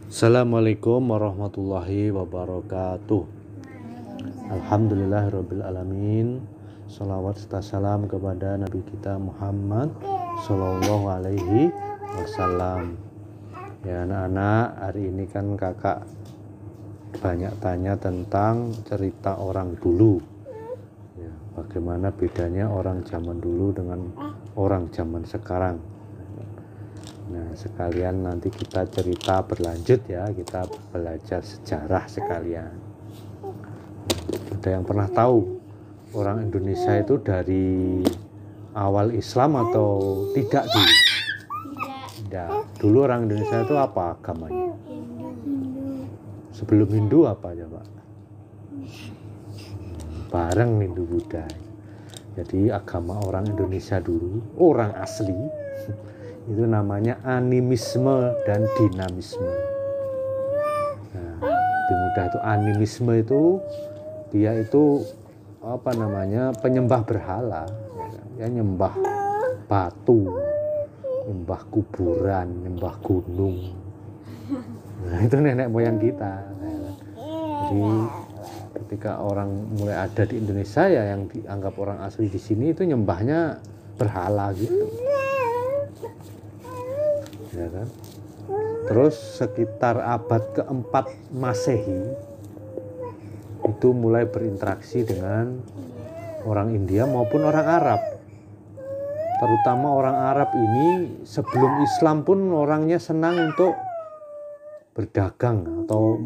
Assalamualaikum warahmatullahi wabarakatuh. Alhamdulillahirabbil alamin. Shalawat serta salam kepada Nabi kita Muhammad Sallallahu Alaihi Wasallam. Ya anak-anak, hari ini kan kakak banyak tanya tentang cerita orang dulu. Ya, bagaimana bedanya orang zaman dulu dengan orang zaman sekarang. Nah, sekalian nanti kita cerita berlanjut ya, kita belajar sejarah sekalian. Ada yang pernah tahu orang Indonesia itu dari awal Islam atau tidak dulu? Tidak. Dulu orang Indonesia itu apa agamanya? Sebelum Hindu apa coba? Bareng Hindu Buddha. Jadi agama orang Indonesia dulu, orang asli itu namanya animisme dan dinamisme. Nah, lebih mudah itu animisme itu dia itu penyembah berhala, ya nyembah batu, nyembah kuburan, nyembah gunung. Nah, itu nenek moyang kita. Jadi ketika orang mulai ada di Indonesia ya yang dianggap orang asli di sini itu nyembahnya berhala gitu. Ya kan? Terus sekitar abad keempat Masehi itu mulai berinteraksi dengan orang India maupun orang Arab. Terutama orang Arab ini sebelum Islam pun orangnya senang untuk berdagang atau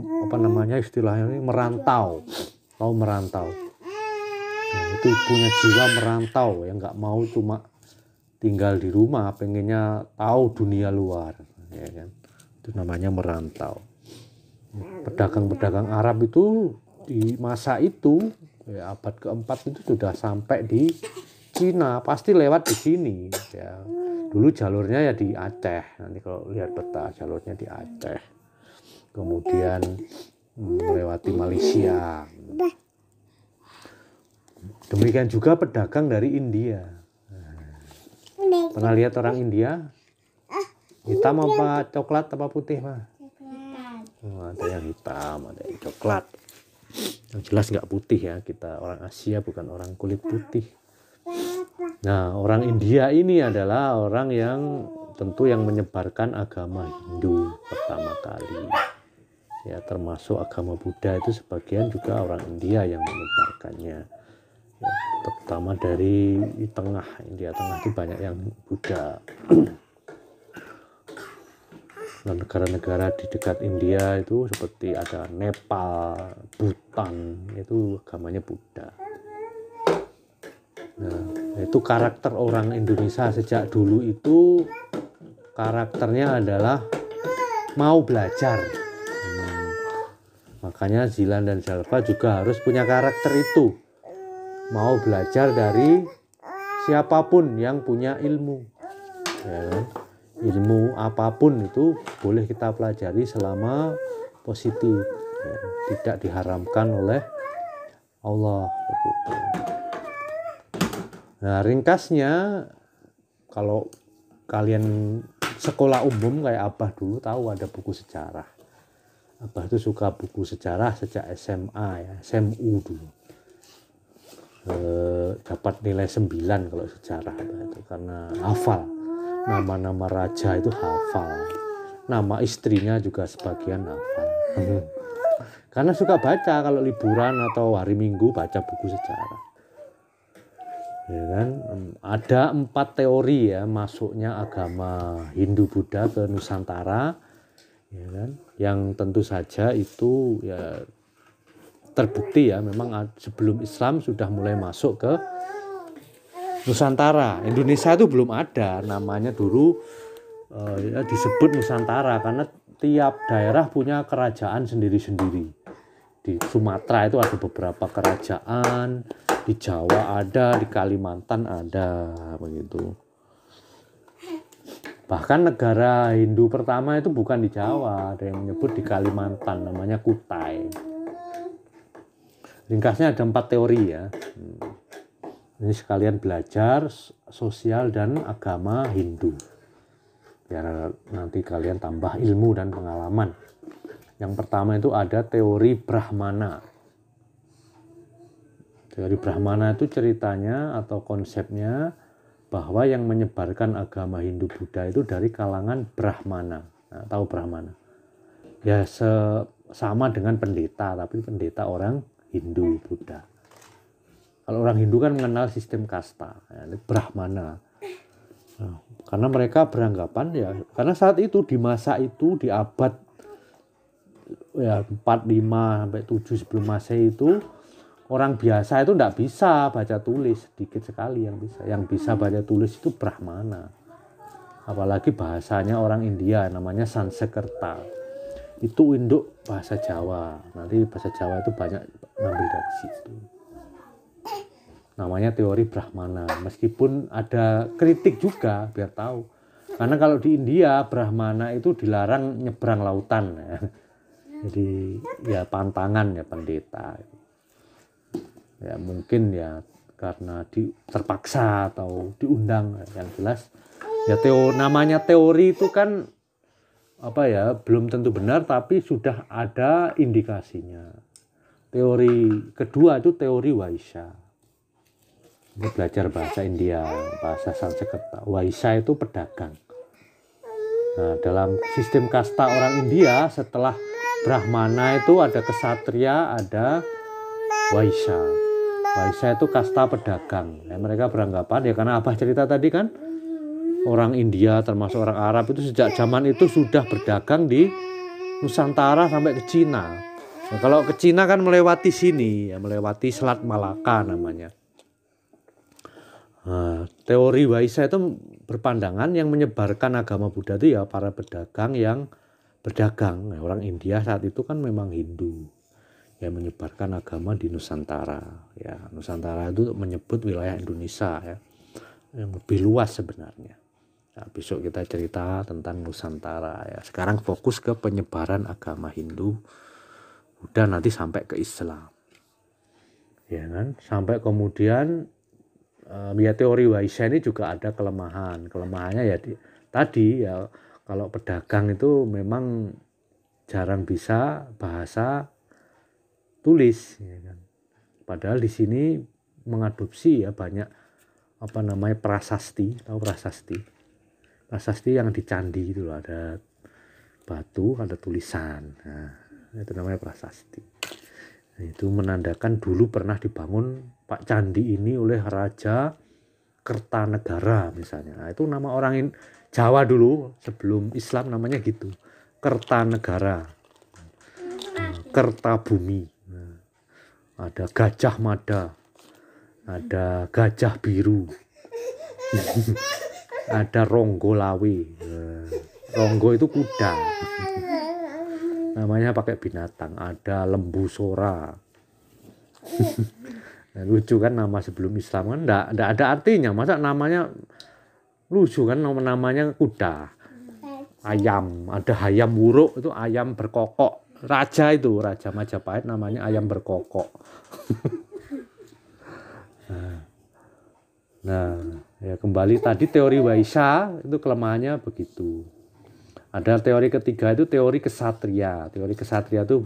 istilahnya ini merantau. Tahu merantau. Nah, itu punya jiwa merantau ya, nggak mau cuma tinggal di rumah, pengennya tahu dunia luar, ya kan? Itu namanya merantau. Pedagang-pedagang Arab itu di masa itu, ya, abad keempat itu sudah sampai di Cina, pasti lewat di sini. Ya. Dulu jalurnya ya di Aceh, nanti kalau lihat peta jalurnya di Aceh, kemudian melewati Malaysia. Demikian juga pedagang dari India. Pernah lihat orang India? Hitam apa coklat apa putih, Pak? Oh, ada yang hitam, ada yang coklat. Yang jelas nggak putih ya, kita orang Asia bukan orang kulit putih. Nah, orang India ini adalah orang yang tentu yang menyebarkan agama Hindu pertama kali. Ya, termasuk agama Buddha itu sebagian juga orang India yang menyebarkannya. Ya, terutama dari India Tengah itu banyak yang Buddha. Nah, negara-negara di dekat India itu seperti ada Nepal, Bhutan, itu agamanya Buddha. Nah, itu karakter orang Indonesia sejak dulu itu karakternya adalah mau belajar. Makanya Zilan dan Zalfa juga harus punya karakter itu. Mau belajar dari siapapun yang punya ilmu, ya kan? Ilmu apapun itu boleh kita pelajari selama positif, ya, tidak diharamkan oleh Allah begitu. Nah, ringkasnya kalau kalian sekolah umum kayak Abah dulu tahu ada buku sejarah. Abah itu suka buku sejarah sejak SMA ya, SMU dulu. Dapat nilai 9 kalau sejarah itu karena hafal nama-nama raja itu hafal, nama istrinya juga sebagian hafal. Karena suka baca kalau liburan atau hari Minggu baca buku sejarah, ya kan? Ada 4 teori ya masuknya agama Hindu Buddha ke Nusantara, ya kan? Yang tentu saja itu ya terbukti ya memang sebelum Islam sudah mulai masuk ke Nusantara. Indonesia itu belum ada, namanya dulu ya disebut Nusantara karena tiap daerah punya kerajaan sendiri-sendiri. Di Sumatera itu ada beberapa kerajaan, di Jawa ada, di Kalimantan ada, begitu. Bahkan negara Hindu pertama itu bukan di Jawa, ada yang menyebut di Kalimantan, namanya Kutai. Ringkasnya ada 4 teori ya. Ini sekalian belajar sosial dan agama Hindu. Biar nanti kalian tambah ilmu dan pengalaman. Yang pertama itu ada teori Brahmana. Teori Brahmana itu ceritanya atau konsepnya bahwa yang menyebarkan agama Hindu Buddha itu dari kalangan Brahmana. Nah, tahu Brahmana? Ya sama dengan pendeta, tapi pendeta orang Hindu Buddha. Kalau orang Hindu kan mengenal sistem kasta, ya, Brahmana. Nah, karena mereka beranggapan ya, karena saat itu di masa itu di abad ya 45 sampai 7 sebelum Masehi itu orang biasa itu tidak bisa baca tulis, sedikit sekali yang bisa. Yang bisa baca tulis itu Brahmana. Apalagi bahasanya orang India, namanya Sanskerta. Itu induk bahasa Jawa. Nanti bahasa Jawa itu banyak ngambil dari situ. Namanya teori Brahmana. Meskipun ada kritik juga, biar tahu. Karena kalau di India, Brahmana itu dilarang nyebrang lautan. Ya. Jadi ya pantangan ya pendeta. Ya mungkin ya karena terpaksa atau diundang, yang jelas ya namanya teori itu kan apa ya, belum tentu benar tapi sudah ada indikasinya. Teori kedua itu teori Vaishya. Ini belajar bahasa India, bahasa Sanskerta. Vaishya itu pedagang. Nah, dalam sistem kasta orang India setelah Brahmana itu ada Ksatria, ada Vaishya. Vaishya itu kasta pedagang. Ya, mereka beranggapan ya karena Abah cerita tadi kan orang India termasuk orang Arab itu sejak zaman itu sudah berdagang di Nusantara sampai ke Cina. Nah, kalau ke Cina kan melewati sini, ya, melewati Selat Malaka namanya. Nah, teori Vaishya itu berpandangan yang menyebarkan agama Buddha itu ya para pedagang yang berdagang. Nah, orang India saat itu kan memang Hindu. Yang menyebarkan agama di Nusantara. Ya, Nusantara itu menyebut wilayah Indonesia ya, yang lebih luas sebenarnya. Nah, besok kita cerita tentang Nusantara ya. Sekarang fokus ke penyebaran agama Hindu, udah nanti sampai ke Islam. Ya kan? Sampai kemudian ya teori Vaishya ini juga ada kelemahan. Kelemahannya ya tadi ya kalau pedagang itu memang jarang bisa bahasa tulis, ya kan. Padahal di sini mengadopsi ya banyak prasasti, tahu prasasti? Prasasti yang di candi itu loh, ada batu, ada tulisan. Nah, itu namanya prasasti. Nah, itu menandakan dulu pernah dibangun Pak Candi ini oleh Raja Kertanegara misalnya. Nah, itu nama orang Jawa dulu sebelum Islam namanya gitu. Kertanegara. Kertabumi. Ada Gajah Mada, ada Gajah Biru, ada Ronggo Lawe. Ronggo itu kuda, namanya pakai binatang. Ada Lembu Sora. Nah, lucu kan nama sebelum Islam kan enggak ada artinya. Masa namanya lucu kan, namanya kuda. Ayam, ada Hayam Wuruk, itu ayam berkokok. Raja itu, Raja Majapahit namanya ayam berkokok. Nah, ya kembali tadi teori Vaishya itu kelemahannya begitu. Ada teori ketiga itu teori Ksatria. Teori Ksatria itu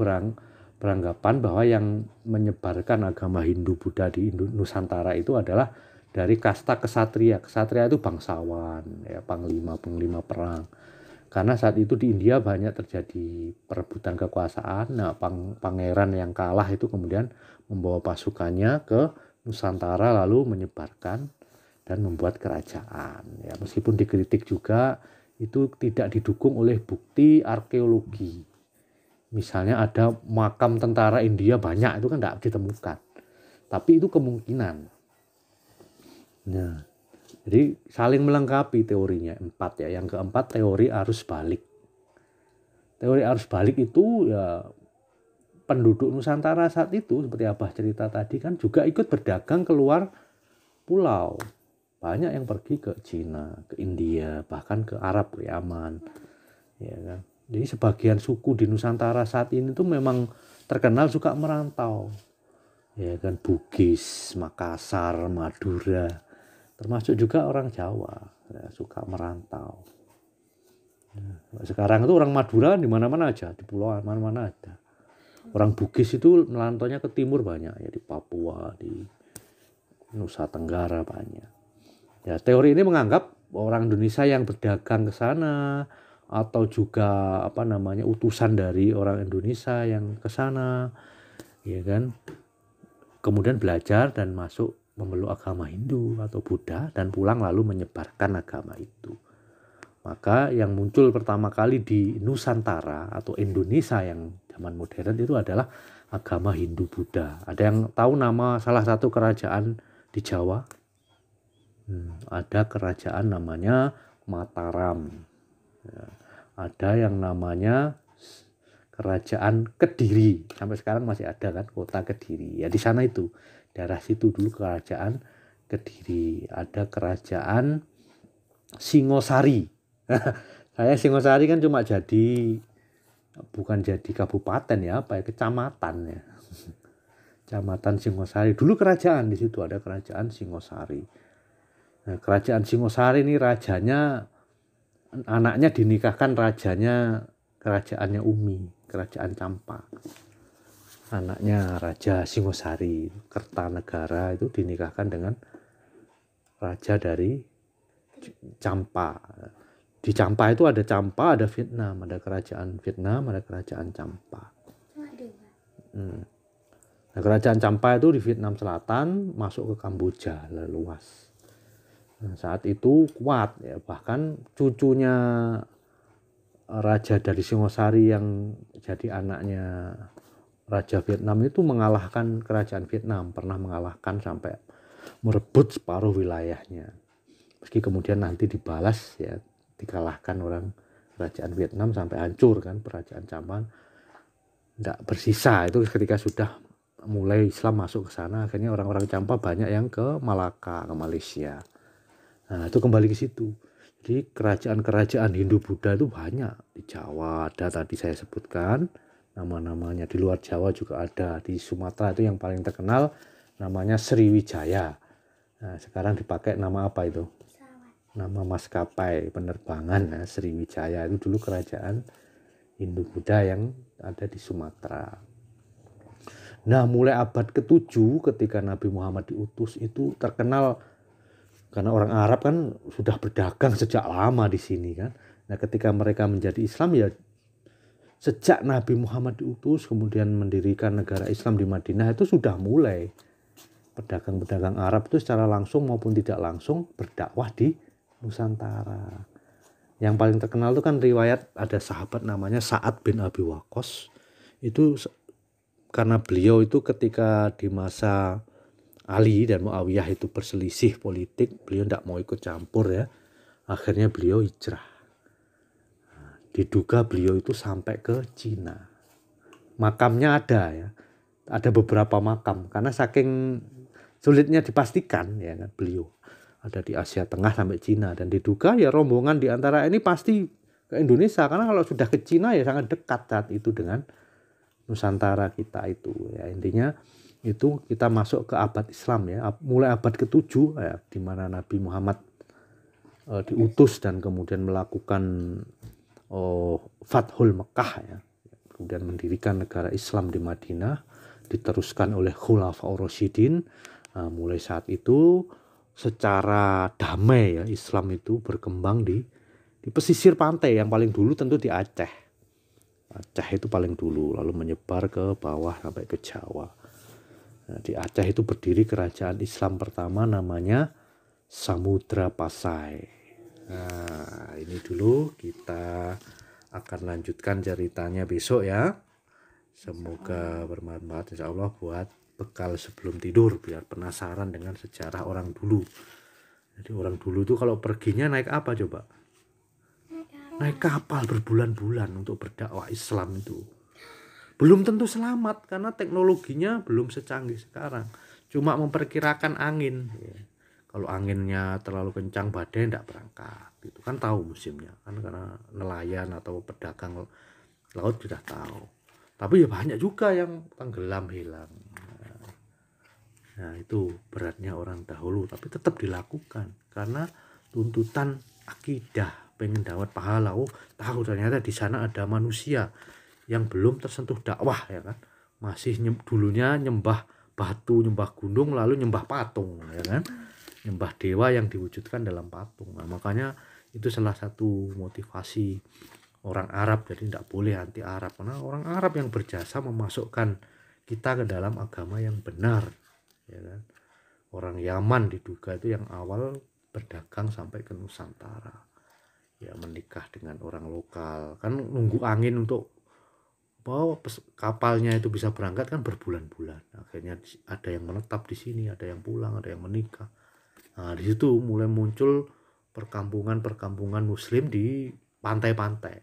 beranggapan bahwa yang menyebarkan agama Hindu Buddha di Nusantara itu adalah dari kasta Ksatria. Ksatria itu bangsawan, ya panglima perang. Karena saat itu di India banyak terjadi perebutan kekuasaan. Nah, pangeran yang kalah itu kemudian membawa pasukannya ke Nusantara lalu menyebarkan dan membuat kerajaan. Ya, meskipun dikritik juga itu tidak didukung oleh bukti arkeologi. Misalnya ada makam tentara India banyak itu kan tidak ditemukan. Tapi itu kemungkinan. Nah, jadi saling melengkapi teorinya 4 ya. Yang keempat teori arus balik. Teori arus balik itu ya penduduk Nusantara saat itu seperti Abah cerita tadi kan juga ikut berdagang keluar pulau. Banyak yang pergi ke Cina, ke India, bahkan ke Arab, ke Yaman. Ya kan. Jadi sebagian suku di Nusantara saat ini tuh memang terkenal suka merantau. Ya kan, Bugis, Makassar, Madura. Termasuk juga orang Jawa ya, suka merantau. Sekarang itu orang Madura di mana-mana aja, di pulau mana-mana ada. Orang Bugis itu melantaunya ke timur banyak, ya di Papua, di Nusa Tenggara banyak. Ya, teori ini menganggap orang Indonesia yang berdagang ke sana atau juga utusan dari orang Indonesia yang ke sana, ya kan, kemudian belajar dan masuk memeluk agama Hindu atau Buddha dan pulang lalu menyebarkan agama itu. Maka yang muncul pertama kali di Nusantara atau Indonesia yang zaman modern itu adalah agama Hindu Buddha. Ada yang tahu nama salah satu kerajaan di Jawa? Ada kerajaan namanya Mataram. Ya, ada yang namanya kerajaan Kediri. Sampai sekarang masih ada kan kota Kediri. Ya di sana itu, daerah situ dulu kerajaan Kediri. Ada kerajaan Singosari. Saya Singosari kan cuma bukan jadi kabupaten ya, kecamatan ya. Kecamatan Singosari. Dulu kerajaan di situ, ada kerajaan Singosari. Nah, kerajaan Singosari ini rajanya, anaknya dinikahkan kerajaannya Umi, kerajaan Campa. Anaknya Raja Singosari, Kertanegara itu dinikahkan dengan raja dari Campa. Di Campa itu ada Campa, ada Vietnam, ada kerajaan Vietnam, ada kerajaan Campa. Nah, kerajaan Campa itu di Vietnam Selatan, masuk ke Kamboja, luas. Nah, saat itu kuat ya, bahkan cucunya raja dari Singosari yang jadi anaknya Raja Vietnam itu mengalahkan kerajaan Vietnam, pernah mengalahkan sampai merebut separuh wilayahnya. Meski kemudian nanti dibalas ya, dikalahkan orang kerajaan Vietnam sampai hancur kan kerajaan Campa, tidak bersisa. Itu ketika sudah mulai Islam masuk ke sana, akhirnya orang-orang Campa banyak yang ke Malaka, ke Malaysia. Nah itu kembali ke situ. Jadi kerajaan-kerajaan Hindu Buddha itu banyak di Jawa, ada tadi saya sebutkan nama-namanya. Di luar Jawa juga ada. Di Sumatera itu yang paling terkenal namanya Sriwijaya. Nah, sekarang dipakai nama apa itu? Nama maskapai penerbangan. Nah, Sriwijaya itu dulu kerajaan Hindu Buddha yang ada di Sumatera. Nah, mulai abad ke-7 ketika Nabi Muhammad diutus itu terkenal karena orang Arab kan sudah berdagang sejak lama di sini kan. Nah, ketika mereka menjadi Islam ya sejak Nabi Muhammad diutus kemudian mendirikan negara Islam di Madinah itu sudah mulai pedagang-pedagang Arab itu secara langsung maupun tidak langsung berdakwah di Nusantara. Yang paling terkenal itu kan riwayat ada sahabat namanya Sa'ad bin Abi Waqqas. Itu karena beliau itu ketika di masa Ali dan Muawiyah itu berselisih politik, beliau tidak mau ikut campur ya. Akhirnya beliau hijrah. Diduga beliau itu sampai ke Cina. Makamnya ada ya. Ada beberapa makam karena saking sulitnya dipastikan ya kan, beliau ada di Asia Tengah sampai Cina, dan diduga ya rombongan di antara ini pasti ke Indonesia karena kalau sudah ke Cina ya sangat dekat saat itu dengan Nusantara kita itu ya. Intinya itu kita masuk ke abad Islam ya, mulai abad ke-7 ya, di mana Nabi Muhammad diutus dan kemudian melakukan Fathul Mekah ya, kemudian mendirikan negara Islam di Madinah, diteruskan oleh Khulafaur Rasyidin. Mulai saat itu secara damai ya Islam itu berkembang di pesisir pantai, yang paling dulu tentu di Aceh. Aceh itu paling dulu, lalu menyebar ke bawah sampai ke Jawa. Nah, di Aceh itu berdiri kerajaan Islam pertama namanya Samudra Pasai. Nah, ini dulu, kita akan lanjutkan ceritanya besok ya. Semoga bermanfaat insya Allah buat bekal sebelum tidur, biar penasaran dengan sejarah orang dulu. Jadi orang dulu itu kalau perginya naik apa coba? Naik kapal berbulan-bulan untuk berdakwah Islam itu. Belum tentu selamat karena teknologinya belum secanggih sekarang. Cuma memperkirakan angin. Kalau anginnya terlalu kencang badai tidak berangkat. Itu kan tahu musimnya. Kan karena nelayan atau pedagang laut sudah tahu. Tapi ya banyak juga yang tenggelam hilang. Nah itu beratnya orang dahulu, tapi tetap dilakukan karena tuntutan akidah. pengen dapat pahala, tahu ternyata di sana ada manusia yang belum tersentuh dakwah, ya kan, masih dulunya nyembah batu, nyembah gunung, lalu nyembah patung, ya kan, nyembah dewa yang diwujudkan dalam patung. Nah, makanya itu salah satu motivasi orang Arab, jadi tidak boleh anti Arab, karena orang Arab yang berjasa memasukkan kita ke dalam agama yang benar, ya kan. Orang Yaman diduga itu yang awal berdagang sampai ke Nusantara, ya, menikah dengan orang lokal, kan nunggu angin untuk kapalnya itu bisa berangkat kan berbulan-bulan. Akhirnya ada yang menetap di sini, ada yang pulang, ada yang menikah. Nah, di situ mulai muncul perkampungan muslim di pantai-pantai.